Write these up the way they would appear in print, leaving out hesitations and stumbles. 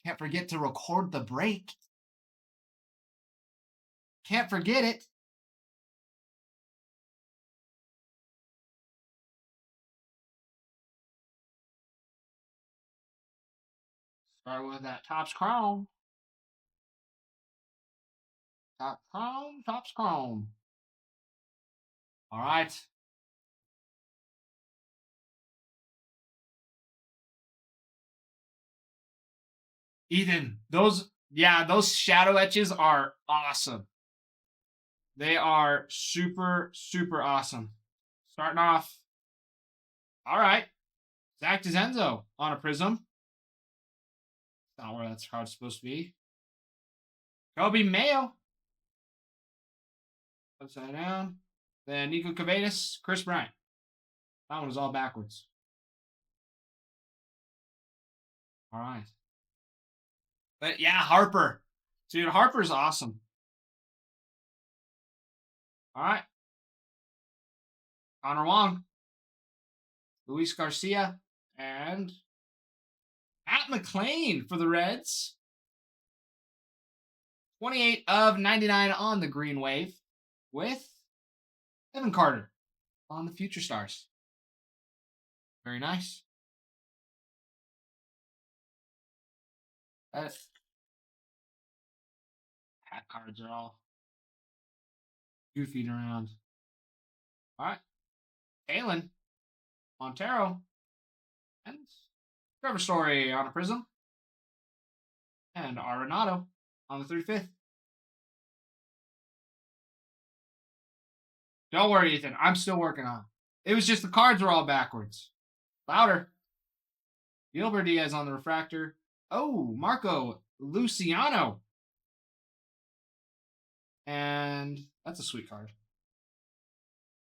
Can't forget to record the break. Can't forget it. Start with that Topps Chrome. Top Chrome, Topps Chrome. All right. Ethan, those shadow etches are awesome. They are super, super awesome. Starting off. All right. Zach DeZenzo on a prism. Not where that card's supposed to be. Kobe Mayo. Upside down. Then Nico Cavadas, Chris Bryant. That one was all backwards. All right. But yeah, Harper. Dude, Harper's awesome. All right. Connor Wong. Luis Garcia. And Matt McLean for the Reds. 28 of 99 on the Green Wave with Evan Carter on the Future Stars. Very nice. Hat cards are all goofing around. All right. Kalen, Montero, and Trevor Story on a prism. And Arenado on the 35th. Don't worry, Ethan. I'm still working on it. It was just the cards were all backwards. Louder. Gilbert Diaz on the refractor. Oh, Marco Luciano. And that's a sweet card.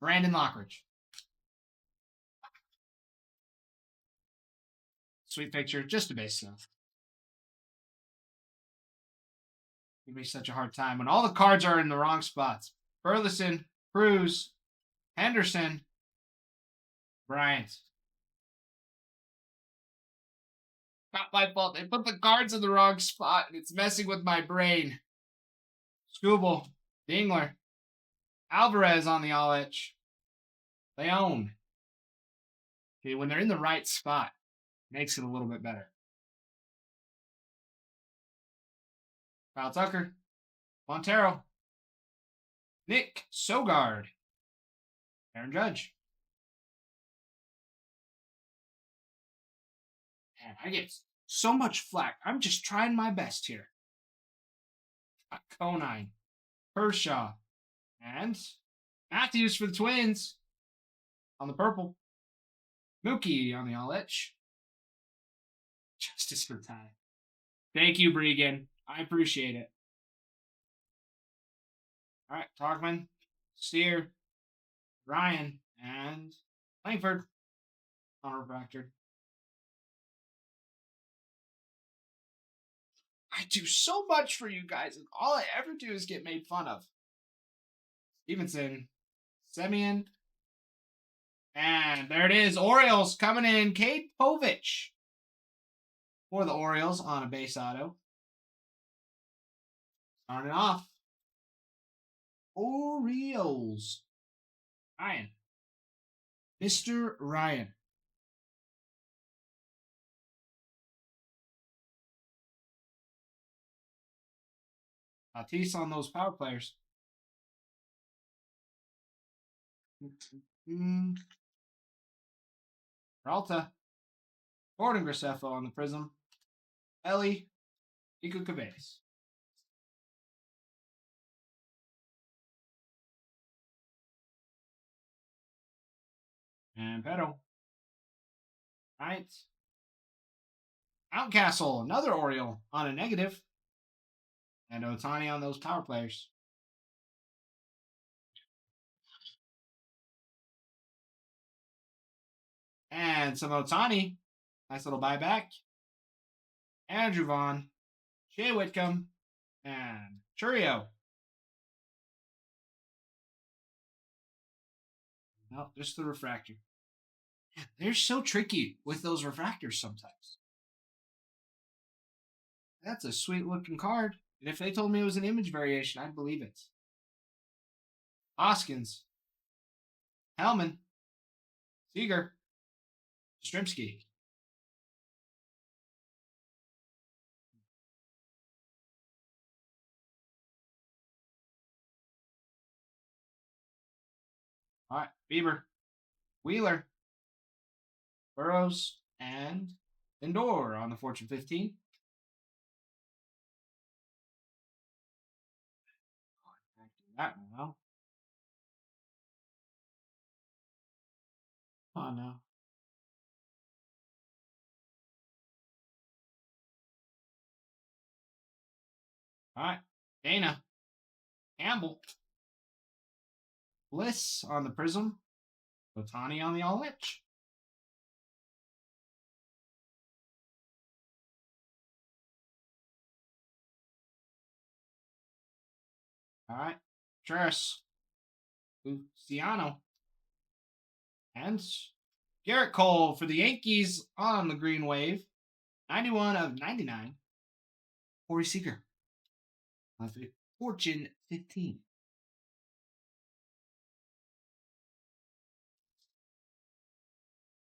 Brandon Lockridge. Sweet picture. Just a base stuff. Give me such a hard time when all the cards are in the wrong spots. Burleson, Cruz, Henderson, Bryant. Not my fault. They put the cards in the wrong spot, and it's messing with my brain. Scooble, Dingler, Alvarez on the all etch. Leone. Okay, when they're in the right spot, makes it a little bit better. Kyle Tucker, Montero, Nick Sogard, Aaron Judge. Man, I get so much flack. I'm just trying my best here. Conine, Kershaw, and Matthews for the Twins on the purple. Mookie on the all etch. Justice for Ty. Thank you, Bregan. I appreciate it. All right, Talkman, Steer, Ryan, and Langford on a refractor. I do so much for you guys, and all I ever do is get made fun of. Stevenson, Semyon, and there it is. Orioles coming in. Cade Povich for the Orioles on a base auto. Starting off. Orioles. Ryan. Mr. Ryan. Tatis on those power players. Peralta. Gordon Graceffo on the prism. Ellie. Nico Cavadas. And Petto. Right. Mountcastle, another Oriole on a negative. And Otani on those power players. And some Otani. Nice little buyback. Andrew Vaughn. Jay Whitcomb. And Churio. No, just the refractor. Man, they're so tricky with those refractors sometimes. That's a sweet looking card. And if they told me it was an image variation, I'd believe it. Hoskins, Hellman, Seager, Strimsky. All right, Bieber, Wheeler, Burrows, and Lindor on the Fortune 15. That now. Oh no. All right, Dana, Campbell, Bliss on the Prism, Otani on the All Itch. All right, Travis, Luciano, and Garrett Cole for the Yankees on the Green Wave. 91 of 99. Corey Seager. Fortune 15.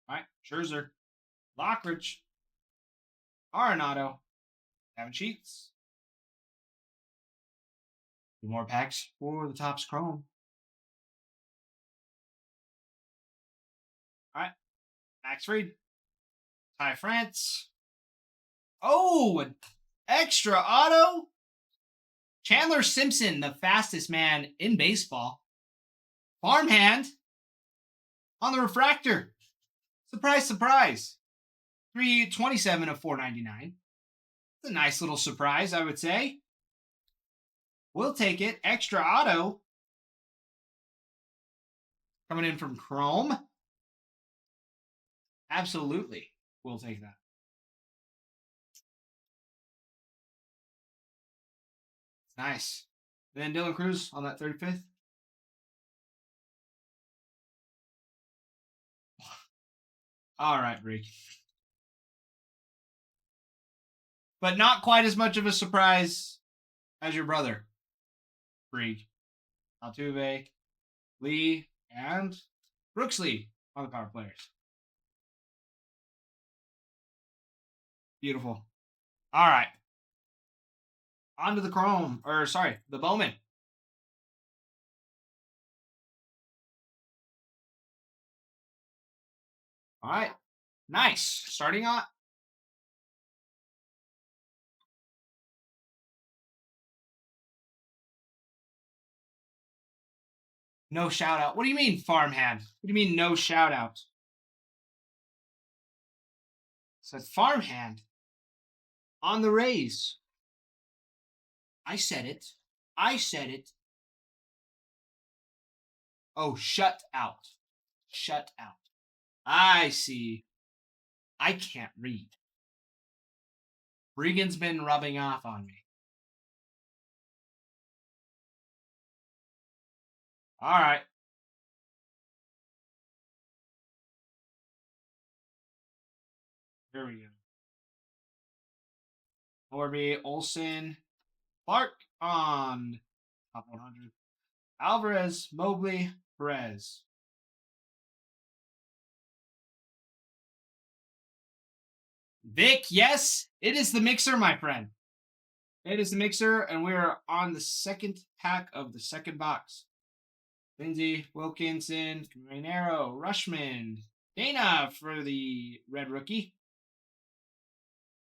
All right, Scherzer, Lockridge, Arenado, Kevin Sheets. Two more packs for the Topps Chrome. All right, Max Fried, Ty France. Oh, an extra auto. Chandler Simpson, the fastest man in baseball. Farmhand on the refractor. Surprise, surprise. 327 of 499. It's a nice little surprise, I would say. We'll take it. Extra auto. Coming in from Chrome. Absolutely. We'll take that. Nice. And then Dylan Cruz on that 35th. All right, Break. But not quite as much of a surprise as your brother, Brig. Altuve, Lee, and Brooks Lee on the power players. Beautiful. All right. On to the Chrome, or sorry, the Bowman. All right. Nice. Starting on. No shout out. What do you mean, farmhand? What do you mean, no shout out? Said farmhand on the Rays. I said it. I said it. Oh, shut out. Shut out. I see. I can't read. Regan's been rubbing off on me. All right. Here we go. Orby, Olsen, Clark on top 100. Alvarez, Mobley, Perez. Vic, yes, it is the mixer, my friend. It is the mixer, and we are on the second pack of the second box. Lindsey, Wilkinson, Rainero, Rushman, Dana for the red rookie.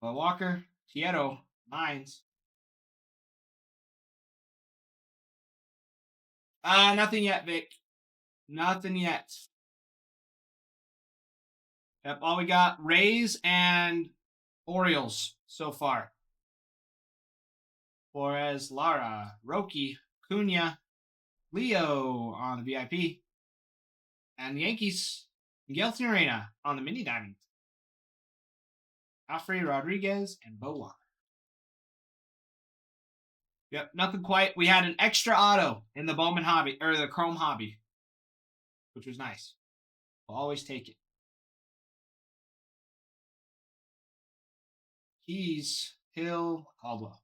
Walker, Tieto, Mines. Nothing yet, Vic. Nothing yet. Yep, all we got Rays and Orioles so far. Flores, Lara, Roki, Cunha, Leo on the VIP, and the Yankees, Miguel Ferreira on the mini diamond. Alfred Rodriguez and Bo Walker. Yep, nothing quite. We had an extra auto in the Bowman Hobby, or the Chrome Hobby, which was nice. We'll always take it. Keys, Hill, Caldwell.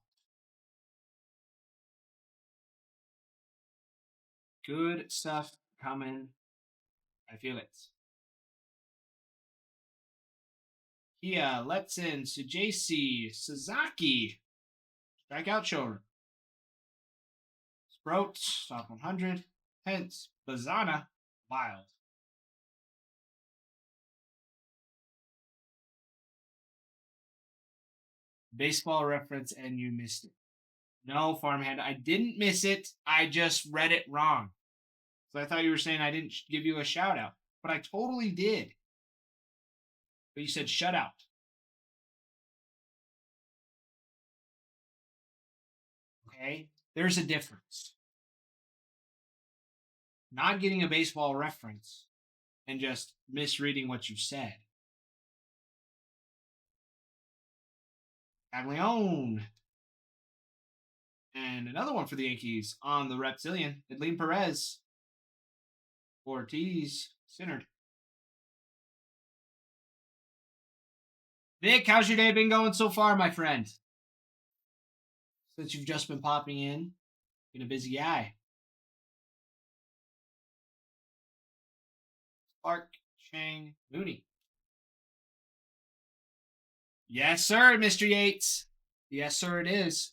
Good stuff coming. I feel it. Kia lets in Sujasi Suzaki. Strikeout shoulder. Sprout, top 100. Hence, Bazana, wild. Baseball reference and you missed it. No, farmhand, I didn't miss it. I just read it wrong. So I thought you were saying I didn't give you a shout out, but I totally did. But you said shut out. Okay? There's a difference. Not getting a baseball reference and just misreading what you said. Caglione. And another one for the Yankees on the Reptilian. Edlin Perez. Ortiz. Sinard. Vic, how's your day been going so far, my friend? Since you've just been popping in. Been a busy guy. Clark, Chang, Mooney. Yes, sir, Mr. Yates. Yes, sir, it is.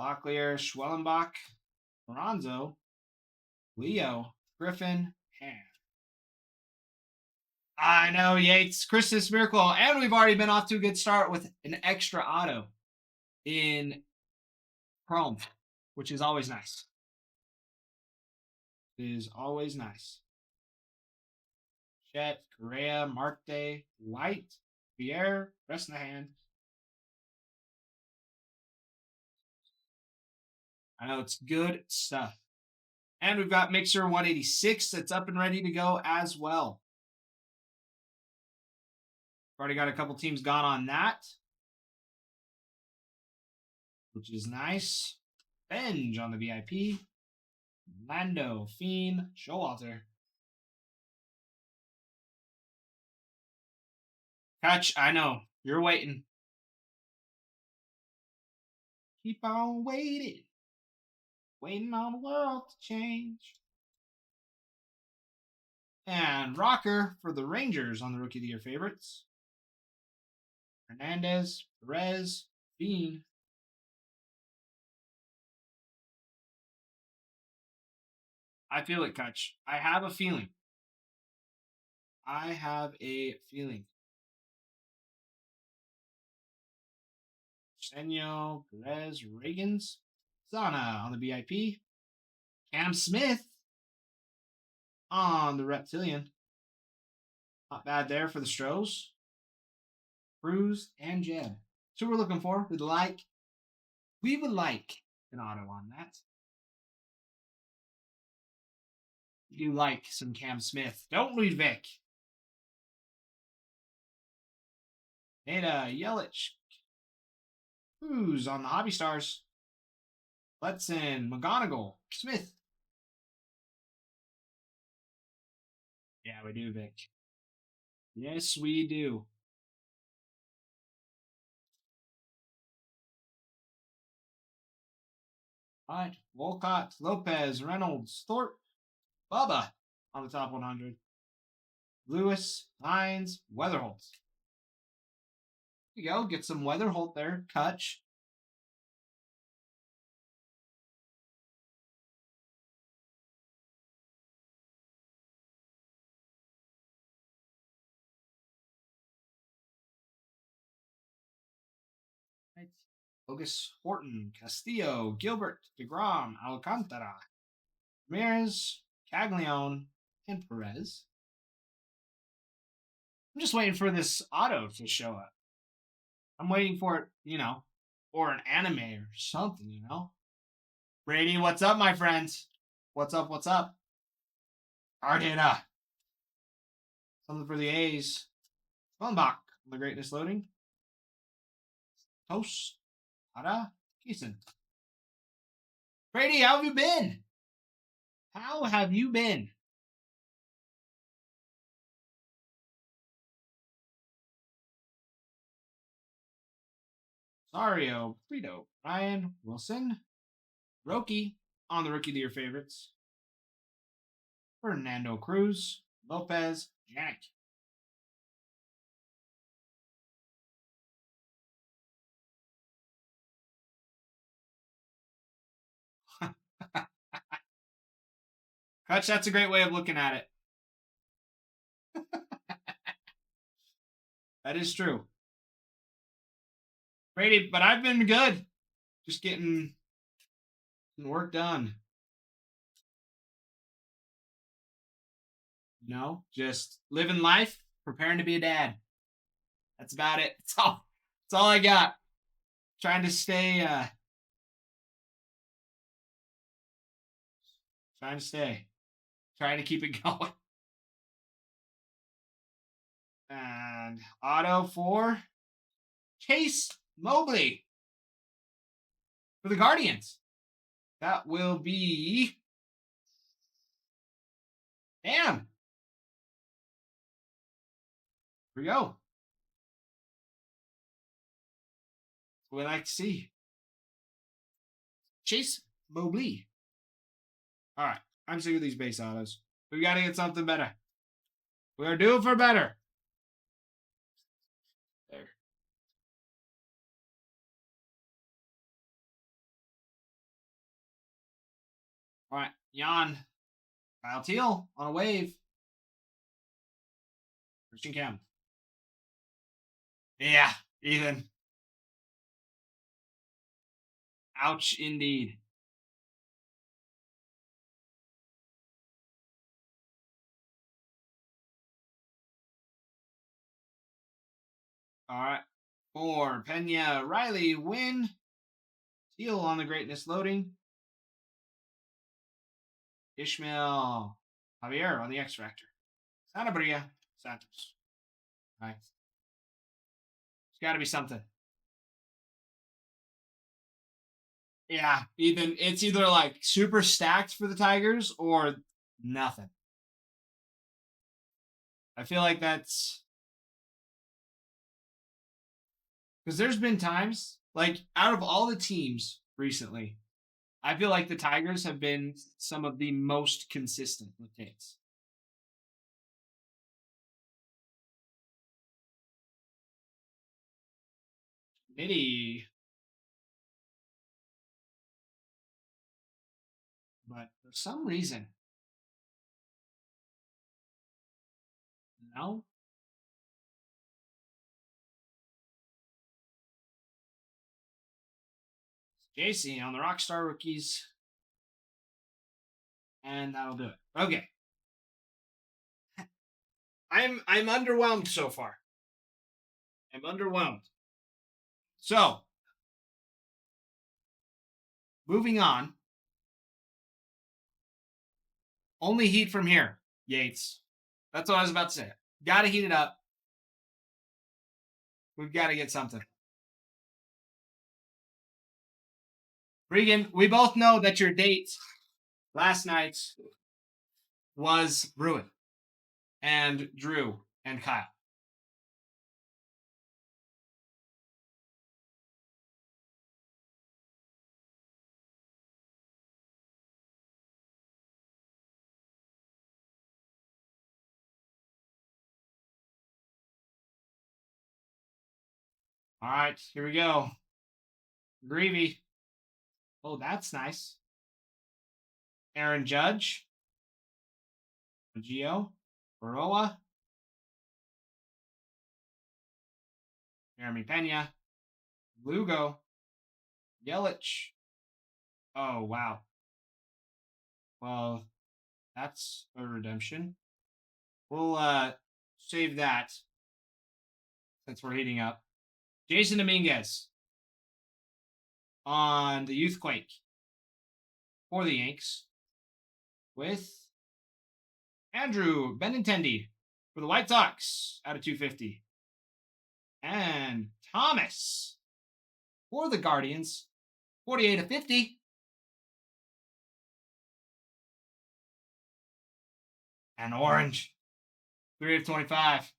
Locklear, Schwellenbach, Lorenzo, Leo, Griffin, Ham. I know, Yates. Christmas Miracle. And we've already been off to a good start with an extra auto in Chrome, which is always nice. It is always nice. Chet, Correa, Marte, White, Pierre, rest in the hand. I know it's good stuff. And we've got Mixer 186 that's up and ready to go as well. Already got a couple teams gone on that, which is nice. Benj on the VIP. Lando, Fiend, Showalter. Catch, I know. You're waiting. Keep on waiting. Waiting on the world to change. And Rocker for the Rangers on the Rookie of the Year favorites. Hernandez, Perez, Fiend. I feel it, Kutch. I have a feeling. I have a feeling. Senyo, Perez, Reagans, Zana on the BIP. Cam Smith on the Reptilian. Not bad there for the Stros. Cruz and Jed. So we're looking for. We would like an auto on that. You like some Cam Smith. Don't we, Vic? Nada, Yelich. Cruz on the Hobby Stars. Letson, McGonigal, Smith. Yeah, we do, Vic. Yes, we do. All right. Wolcott, Lopez, Reynolds, Thorpe, Bubba on the top 100. Lewis, Hines, Weatherholt. There you go. Get some Weatherholt there. Kutch. Right. Lucas Horton, Castillo, Gilbert, DeGrom, Alcantara, Ramirez, Caglione, and Perez. I'm just waiting for this auto to show up. I'm waiting for it, or an anime or something, Brady, what's up, my friends? What's up? What's up? Ardita. Something for the A's. Schwellenbach, the greatness loading. Toast. Hada. Keeson. Brady, how have you been? How have you been? Sario, Frito, Ryan, Wilson, Roki on the Rookie of the Year favorites. Fernando Cruz, Lopez, Jack. Hutch, that's a great way of looking at it. That is true. Brady, but I've been good. Just getting work done. Just living life, preparing to be a dad. That's about it. That's all I got. Trying to stay trying to keep it going. And auto for Chase Mobley for the Guardians. That will be. Damn. Here we go. What we like to see. Chase Mobley. All right. I'm sick of these base autos. We got to get something better. We're due for better. There. All right. Jan. Kyle Teal on a wave. Christian Cam. Yeah, Ethan. Ouch, indeed. All right. For Pena, Riley, Win. Teal on the greatness loading. Ishmael, Javier on the X Factor. Santa Maria, Santos. All right. It's got to be something. Yeah, Ethan, it's either like super stacked for the Tigers or nothing. I feel like that's because there's been times, like, out of all the teams recently, I feel like the Tigers have been some of the most consistent with hits. Nitty. But for some reason, no. JC on the Rockstar rookies. And that'll do it. Okay. I'm underwhelmed so far. I'm underwhelmed. So, moving on. Only heat from here, Yates. That's what I was about to say. Got to heat it up. We've got to get something. Regan, we both know that your date last night was ruined. And Drew and Kyle. All right, here we go. Greavy. Oh, that's nice. Aaron Judge. Gio. Baroa. Jeremy Pena. Lugo. Yelich. Oh, wow. Well, that's a redemption. We'll save that since we're heating up. Jason Dominguez on the Youthquake for the Yanks with Andrew Benintendi for the White Sox out of 250. And Thomas for the Guardians, 48 of 50. And orange. 3 of 25.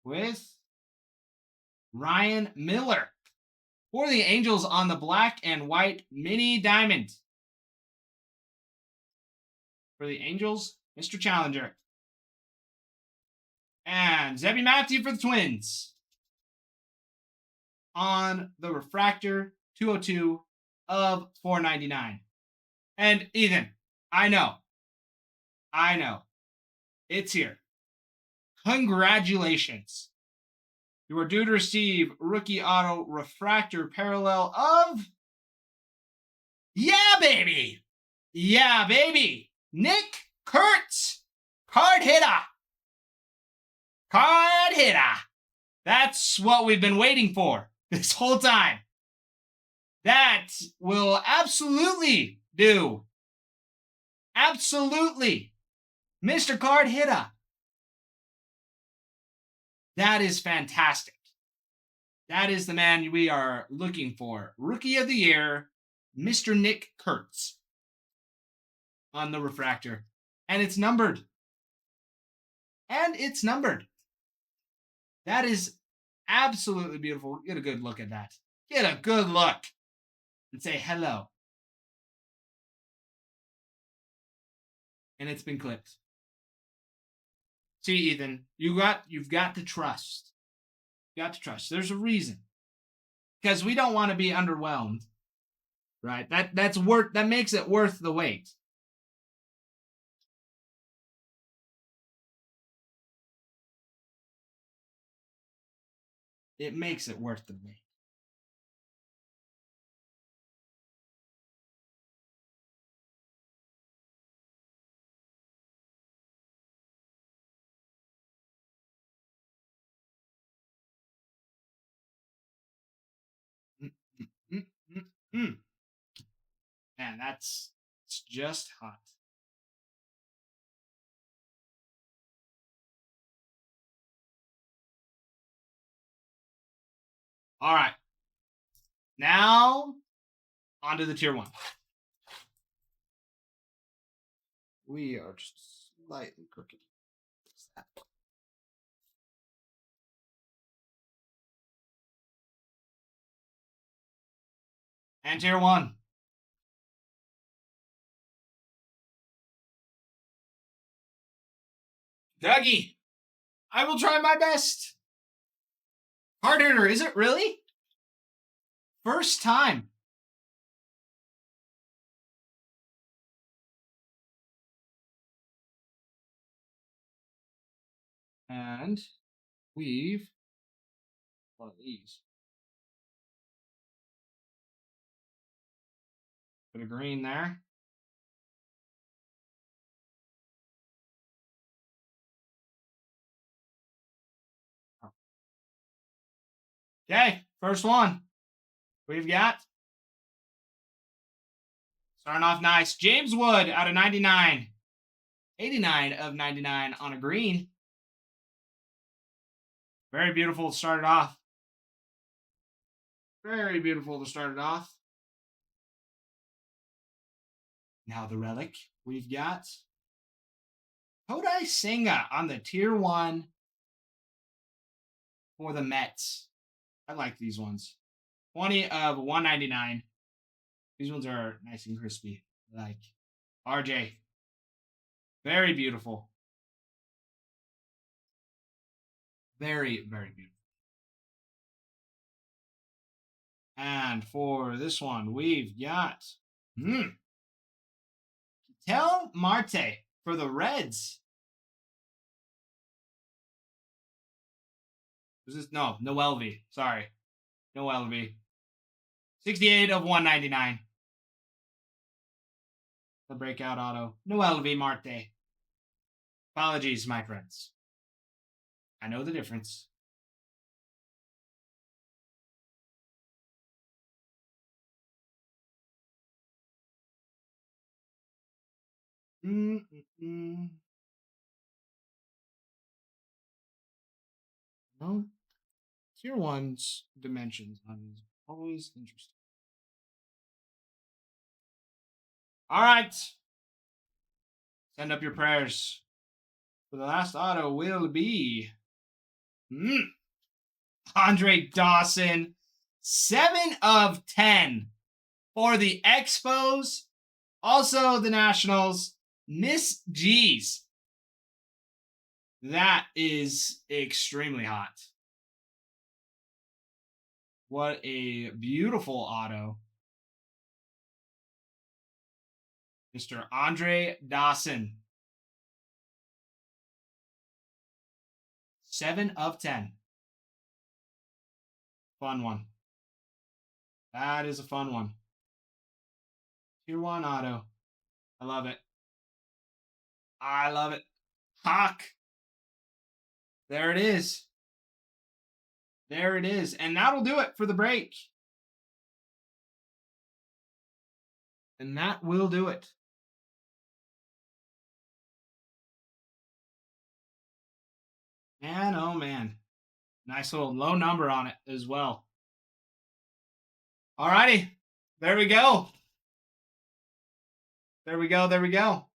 With Ryan Miller. For the Angels on the black and white mini diamond. For the Angels, Mr. Challenger. And Zebby Matthew for the Twins. On the refractor, 202 of 499. And Ethan, I know. It's here. Congratulations. You are due to receive rookie auto refractor parallel of. Yeah, baby. Nick Kurtz. Card hitter. That's what we've been waiting for this whole time. That will absolutely do. Absolutely. Mr. Card hitter. That is fantastic. That is the man we are looking for. Rookie of the Year, Mr. Nick Kurtz. On the refractor. And it's numbered. That is absolutely beautiful. Get a good look at that. Get a good look. And say hello. And it's been clipped. See, Ethan, you've got to trust. You got to trust. There's a reason. Because we don't want to be underwhelmed. Right? That makes it worth the wait. It makes it worth the wait. Man, it's just hot. All right. Now, on to the tier 1. We are just slightly crooked. What's that? And tier 1. Dougie, I will try my best. Hard hitter, is it really? First time. And we've one of these. Put a green there. Okay, first one. We've got. Starting off nice. James Wood out of 99. 89 of 99 on a green. Very beautiful to start it off. Very beautiful to start it off. Now the relic. We've got Kodai Senga on the tier 1 for the Mets. I like these ones. 20 of 199. These ones are nice and crispy. Like RJ. Very beautiful. Very, very beautiful. And for this one, we've got Tel Marte for the Reds. Was this? No, Noelvi. Sorry. Noelvi. 68 of 199. The breakout auto. Noelvi Marte. Apologies, my friends. I know the difference. No. Tier 1's dimensions on these always interesting. All right. Send up your prayers. For the last auto will be Andre Dawson. 7 of 10 for the Expos. Also the Nationals. Miss G's. That is extremely hot. What a beautiful auto. Mr. Andre Dawson. 7 of 10. Fun one. That is a fun one. Tier 1 auto. I love it. I love it. Hawk. There it is. There it is. And that'll do it for the break. And that will do it. Man, oh man. Nice little low number on it as well. Alrighty. There we go. There we go. There we go.